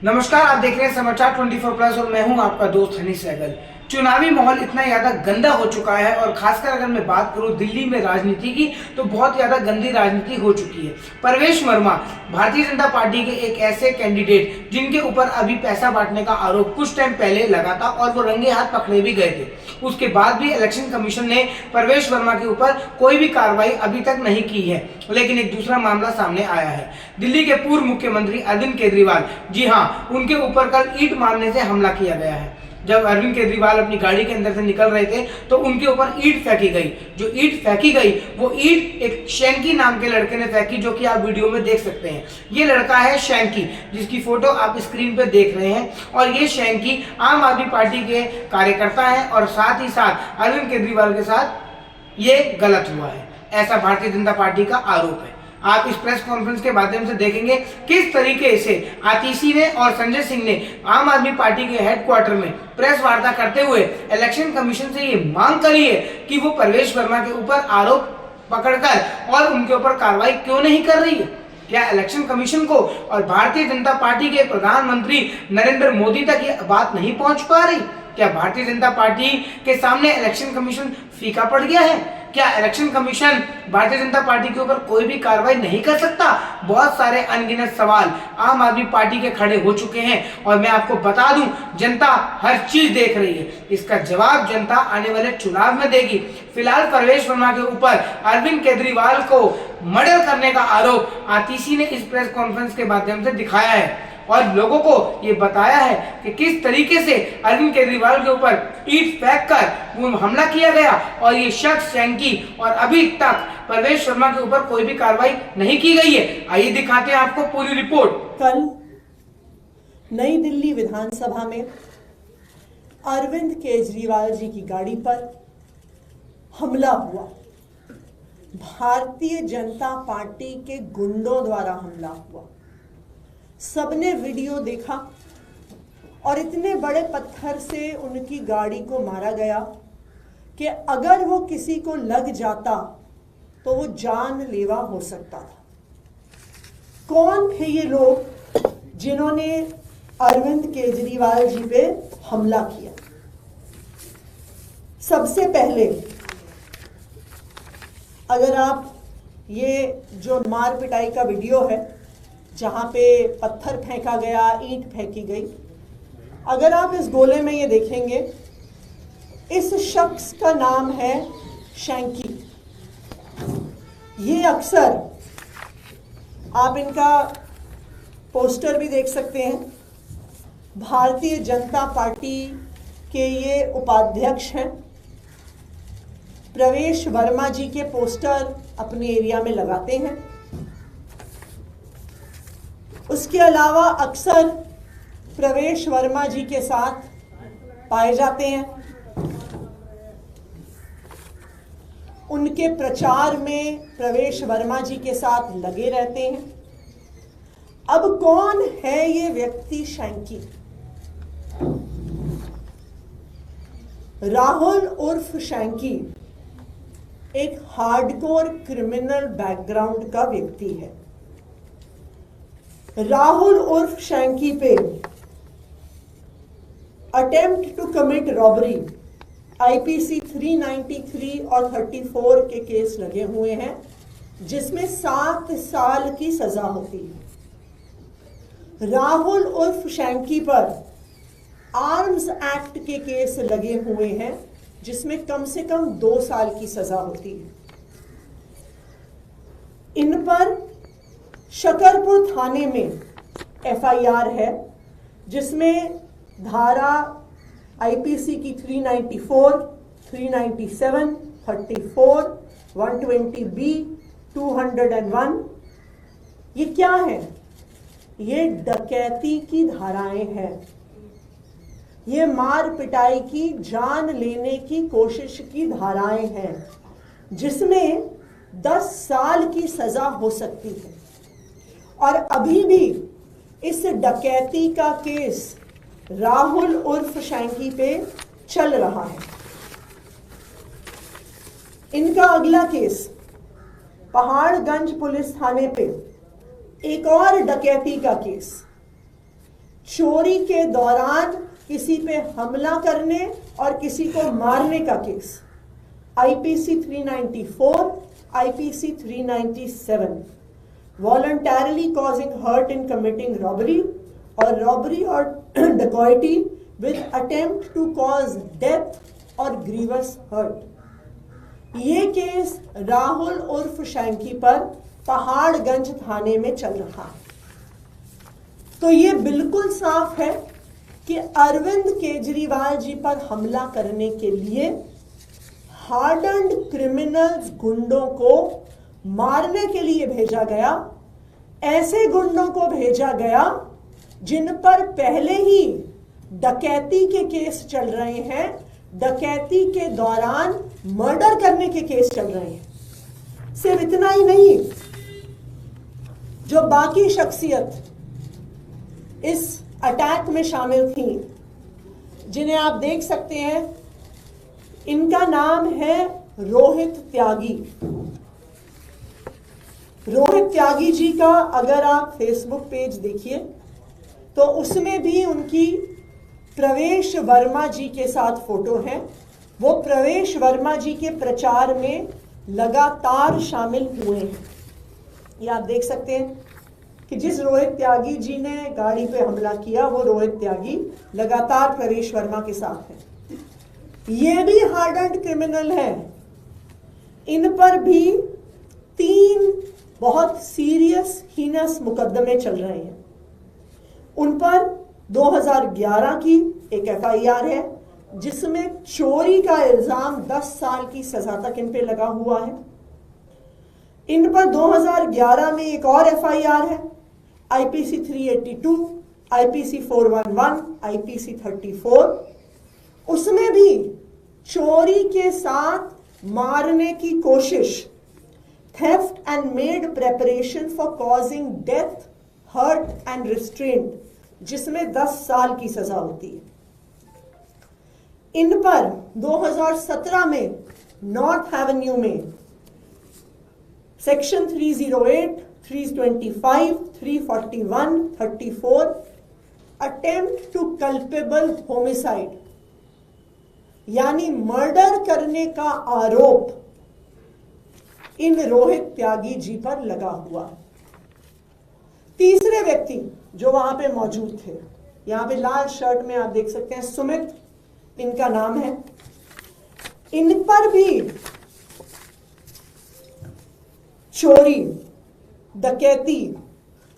नमस्कार, आप देख रहे हैं समाचार 24 प्लस और मैं हूं आपका दोस्त हनी सहगल। चुनावी माहौल इतना ज्यादा गंदा हो चुका है और खासकर अगर मैं बात करूं दिल्ली में राजनीति की तो बहुत ज्यादा गंदी राजनीति हो चुकी है। परवेश वर्मा भारतीय जनता पार्टी के एक ऐसे कैंडिडेट जिनके ऊपर अभी पैसा बांटने का आरोप कुछ टाइम पहले लगा था और वो रंगे हाथ पकड़े भी गए थे। उसके बाद भी इलेक्शन कमीशन ने परवेश वर्मा के ऊपर कोई भी कार्रवाई अभी तक नहीं की है। लेकिन एक दूसरा मामला सामने आया है। दिल्ली के पूर्व मुख्यमंत्री अरविंद केजरीवाल, जी हाँ, उनके ऊपर कल ईंट मारने से हमला किया गया है। जब अरविंद केजरीवाल अपनी गाड़ी के अंदर से निकल रहे थे तो उनके ऊपर ईंट फेंकी गई। जो ईंट फेंकी गई वो ईंट एक शैंकी नाम के लड़के ने फेंकी, जो कि आप वीडियो में देख सकते हैं। ये लड़का है शैंकी, जिसकी फोटो आप स्क्रीन पे देख रहे हैं। और ये शैंकी आम आदमी पार्टी के कार्यकर्ता है और साथ ही साथ अरविंद केजरीवाल के साथ ये गलत हुआ है, ऐसा भारतीय जनता पार्टी का आरोप है। आप इस प्रेस कॉन्फ्रेंस के माध्यम से देखेंगे किस तरीके से आतिशी ने और संजय सिंह ने आम आदमी पार्टी के हेडक्वार्टर में प्रेस वार्ता करते हुए इलेक्शन कमीशन से ये मांग करी है कि वो परवेश वर्मा के ऊपर आरोप पकड़कर और उनके ऊपर कार्रवाई क्यों नहीं कर रही है। क्या इलेक्शन कमीशन को और भारतीय जनता पार्टी के प्रधानमंत्री नरेंद्र मोदी तक ये बात नहीं पहुंच पा रही? क्या भारतीय जनता पार्टी के सामने इलेक्शन कमीशन फीका पड़ गया है? क्या election commission Bharatiya Janata party के ऊपर कोई भी कार्रवाई नहीं कर सकता? बहुत सारे अनगिनत सवाल आम आदमी पार्टी के खड़े हो चुके हैं और मैं आपको बता दूं, जनता हर चीज देख रही है। इसका जवाब जनता आने वाले चुनाव में देगी। फिलहाल परवेश वर्मा के ऊपर अरविंद केजरीवाल को मर्डर करने का आरोप आतिशी ने इस प्रेस कॉन्फ्रेंस के माध्यम से दिखाया है और लोगों को ये बताया है कि किस तरीके से अरविंद केजरीवाल के ऊपर ईंट फेंक कर वो हमला किया गया और ये शख्स शैंकी, और अभी तक परवेश वर्मा के ऊपर कोई भी कार्रवाई नहीं की गई है। आइए दिखाते हैं आपको पूरी रिपोर्ट। कल नई दिल्ली विधानसभा में अरविंद केजरीवाल जी की गाड़ी पर हमला हुआ। भारतीय जनता पार्टी के गुंडों द्वारा हमला हुआ। सबने वीडियो देखा और इतने बड़े पत्थर से उनकी गाड़ी को मारा गया कि अगर वो किसी को लग जाता तो वो जानलेवा हो सकता था। कौन थे ये लोग जिन्होंने अरविंद केजरीवाल जी पे हमला किया? सबसे पहले अगर आप ये जो मार पिटाई का वीडियो है जहाँ पे पत्थर फेंका गया, ईंट फेंकी गई, अगर आप इस गोले में ये देखेंगे, इस शख्स का नाम है शैंकी। ये अक्सर आप इनका पोस्टर भी देख सकते हैं। भारतीय जनता पार्टी के ये उपाध्यक्ष हैं। परवेश वर्मा जी के पोस्टर अपने एरिया में लगाते हैं। उसके अलावा अक्सर परवेश वर्मा जी के साथ पाए जाते हैं। उनके प्रचार में परवेश वर्मा जी के साथ लगे रहते हैं। अब कौन है ये व्यक्ति शैंकी? राहुल उर्फ शैंकी एक हार्डकोर क्रिमिनल बैकग्राउंड का व्यक्ति है। राहुल उर्फ शैंकी पे attempt to commit robbery IPC 393 और 34 के केस लगे हुए हैं, जिसमें 7 साल की सजा होती है। राहुल उर्फ शैंकी पर आर्म्स एक्ट के केस लगे हुए हैं, जिसमें कम से कम 2 साल की सजा होती है। इन पर शकरपुर थाने में एफआईआर है, जिसमें धारा आईपीसी की 394, 397, 34, 120B, 201 ये क्या है? ये डकैती की धाराएं हैं। ये मार पिटाई की, जान लेने की कोशिश की धाराएं हैं, जिसमें 10 साल की सजा हो सकती है। और अभी भी इस डकैती का केस राहुल उर्फ शैंकी पे चल रहा है। इनका अगला केस पहाड़गंज पुलिस थाने पे एक और डकैती का केस चोरी के दौरान किसी पे हमला करने और किसी को मारने का case, IPC 394, IPC 397, voluntarily causing hurt in committing robbery और रॉबरी और डकैती with attempt to cause death और ग्रीवस हर्ट। ये केस राहुल उर्फ शैंकी पर पहाड़गंज थाने में चल रहा है। तो ये बिल्कुल साफ है कि अरविंद केजरीवाल जी पर हमला करने के लिए हार्डन्ड क्रिमिनल्स गुंडों को मारने के लिए भेजा गया। ऐसे गुंडों को भेजा गया जिन पर पहले ही डकैती के केस चल रहे हैं, डकैती के दौरान मर्डर करने के केस चल रहे हैं। सिर्फ इतना ही नहीं, जो बाकी शख्सियत इस अटैक में शामिल थी, जिन्हें आप देख सकते हैं, इनका नाम है रोहित त्यागी। रोहित त्यागी जी का अगर आप फेसबुक पेज देखिए तो उसमें भी उनकी प्रवेश वर्मा जी के साथ फोटो है। वो प्रवेश वर्मा जी के प्रचार में लगातार शामिल हुए हैं। ये आप देख सकते हैं कि जिस रोहित त्यागी जी ने गाड़ी पे हमला किया वो रोहित त्यागी लगातार प्रवेश वर्मा के साथ है। ये भी हार्डन्ड क्रिमिनल है। इन पर भी 3 बहुत सीरियस हीनस मुकदमे चल रहे हैं। उन पर 2011 की एक एफआईआर है जिसमें चोरी का इल्जाम 10 साल की सजा तक इन पे लगा हुआ है। इन पर 2011 में एक और एफआईआर है, आईपीसी 382, आईपीसी 411, आईपीसी 34। उसमें भी चोरी के साथ मारने की कोशिश, theft and made preparation for causing death, hurt and restraint, जिसमें 10 साल की सजा होती है। इन पर 2017 में नॉर्थ एवेन्यू में section 308, 325, 341, 34 attempt to culpable homicide यानी मर्डर करने का आरोप इन रोहित त्यागी जी पर लगा हुआ। तीसरे व्यक्ति जो वहां पे मौजूद थे, यहां पे लाल शर्ट में आप देख सकते हैं, सुमित इनका नाम है। इन पर भी चोरी,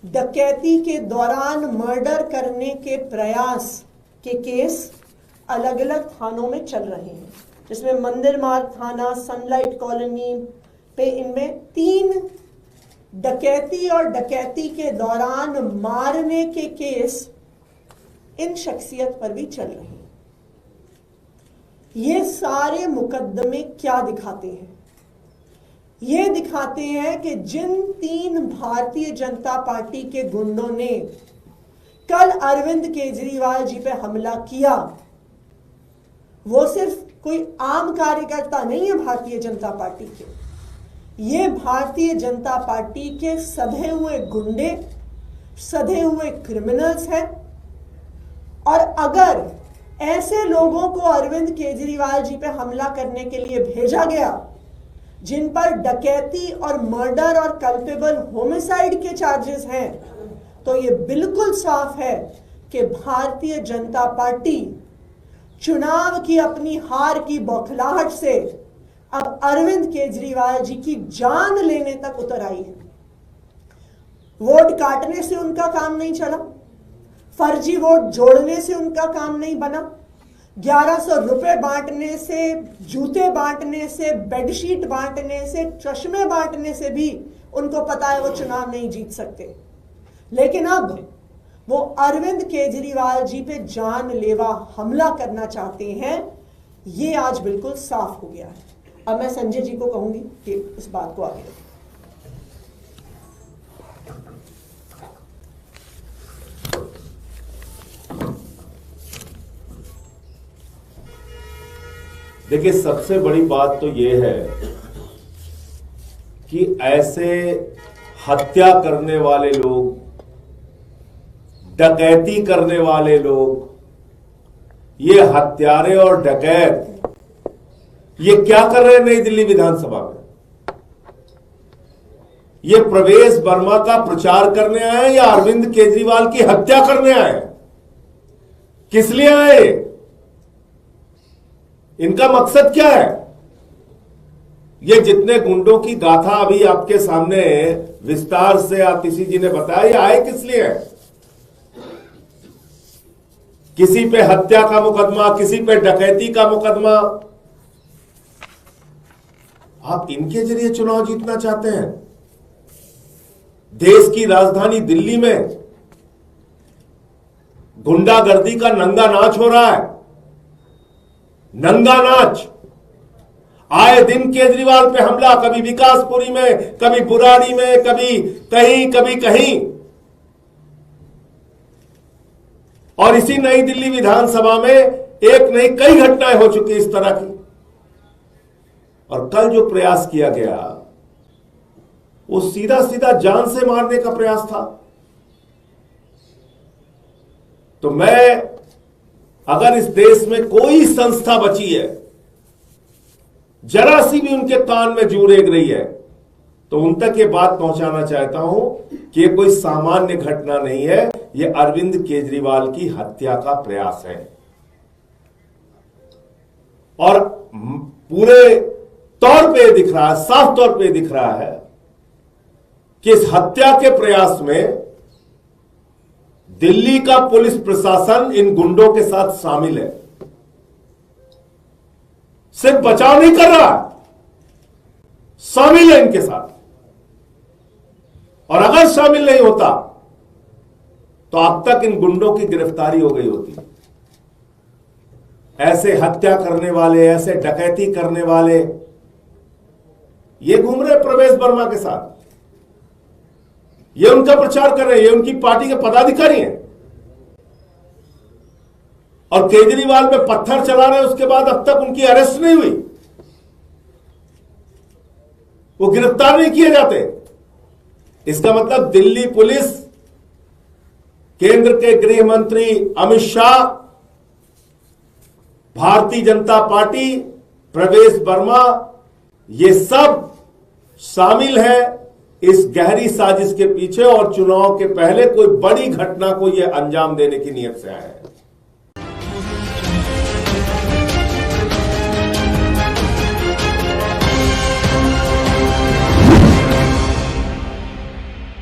डकैती के दौरान मर्डर करने के प्रयास के केस अलग अलग थानों में चल रहे हैं, जिसमें मंदिर मार्ग थाना, सनलाइट कॉलोनी पे इनमें 3 डकैती और डकैती के दौरान मारने के केस इन शख्सियत पर भी चल रहे हैं। ये सारे मुकदमे क्या दिखाते हैं? ये दिखाते हैं कि जिन 3 भारतीय जनता पार्टी के गुंडों ने कल अरविंद केजरीवाल जी पे हमला किया, वो सिर्फ कोई आम कार्यकर्ता नहीं है भारतीय जनता पार्टी के। ये भारतीय जनता पार्टी के सधे हुए गुंडे, सधे हुए क्रिमिनल्स हैं। और अगर ऐसे लोगों को अरविंद केजरीवाल जी पे हमला करने के लिए भेजा गया, जिन पर डकैती और मर्डर और कल्पेबल होमिसाइड के चार्जेस हैं, तो ये बिल्कुल साफ है कि भारतीय जनता पार्टी चुनाव की अपनी हार की बौखलाहट से अब अरविंद केजरीवाल जी की जान लेने तक उतर आई है। वोट काटने से उनका काम नहीं चला, फर्जी वोट जोड़ने से उनका काम नहीं बना, 1100 रुपए बांटने से, जूते बांटने से, बेडशीट बांटने से, चश्मे बांटने से भी उनको पता है वो चुनाव नहीं जीत सकते। लेकिन अब वो अरविंद केजरीवाल जी पे जानलेवा हमला करना चाहते हैं। ये आज बिल्कुल साफ हो गया है। अब मैं संजय जी को कहूंगी कि इस बात को आगे रखें। देखिए, सबसे बड़ी बात तो यह है कि ऐसे हत्या करने वाले लोग, डकैती करने वाले लोग, ये हत्यारे और डकैत, ये क्या कर रहे हैं नई दिल्ली विधानसभा में? ये प्रवेश वर्मा का प्रचार करने आए हैं या अरविंद केजरीवाल की हत्या करने आए हैं? किस लिए आए? इनका मकसद क्या है? ये जितने गुंडों की गाथा अभी आपके सामने विस्तार से आतिशी जी ने बताया, ये आए किस लिए? किसी पे हत्या का मुकदमा, किसी पे डकैती का मुकदमा। आप इनके जरिए चुनाव जीतना चाहते हैं? देश की राजधानी दिल्ली में गुंडागर्दी का नंगा नाच हो रहा है, नंगा नाच। आए दिन केजरीवाल पे हमला, कभी विकासपुरी में, कभी बुराड़ी में, कभी कहीं। और इसी नई दिल्ली विधानसभा में एक नहीं कई घटनाएं हो चुकी इस तरह की। और कल जो प्रयास किया गया वो सीधा सीधा जान से मारने का प्रयास था। तो मैं, अगर इस देश में कोई संस्था बची है, जरा सी भी उनके कान में जू रेंग रही है, तो उन तक ये बात पहुंचाना चाहता हूं कि ये कोई सामान्य घटना नहीं है, ये अरविंद केजरीवाल की हत्या का प्रयास है। और पूरे तौर पे दिख रहा है, साफ तौर पे दिख रहा है कि इस हत्या के प्रयास में दिल्ली का पुलिस प्रशासन इन गुंडों के साथ शामिल है। सिर्फ बचाव नहीं कर रहा, शामिल है इनके साथ। और अगर शामिल नहीं होता तो अब तक इन गुंडों की गिरफ्तारी हो गई होती। ऐसे हत्या करने वाले, ऐसे डकैती करने वाले ये घूम रहे प्रवेश वर्मा के साथ, ये उनका प्रचार कर रहे हैं, ये उनकी पार्टी के पदाधिकारी हैं। और केजरीवाल पे पत्थर चला रहे हैं, उसके बाद अब तक उनकी अरेस्ट नहीं हुई, वो गिरफ्तार नहीं किए जाते। इसका मतलब दिल्ली पुलिस, केंद्र के गृह मंत्री अमित शाह, भारतीय जनता पार्टी, प्रवेश वर्मा, ये सब शामिल है इस गहरी साजिश के पीछे और चुनाव के पहले कोई बड़ी घटना को ये अंजाम देने की नीयत से आए हैं।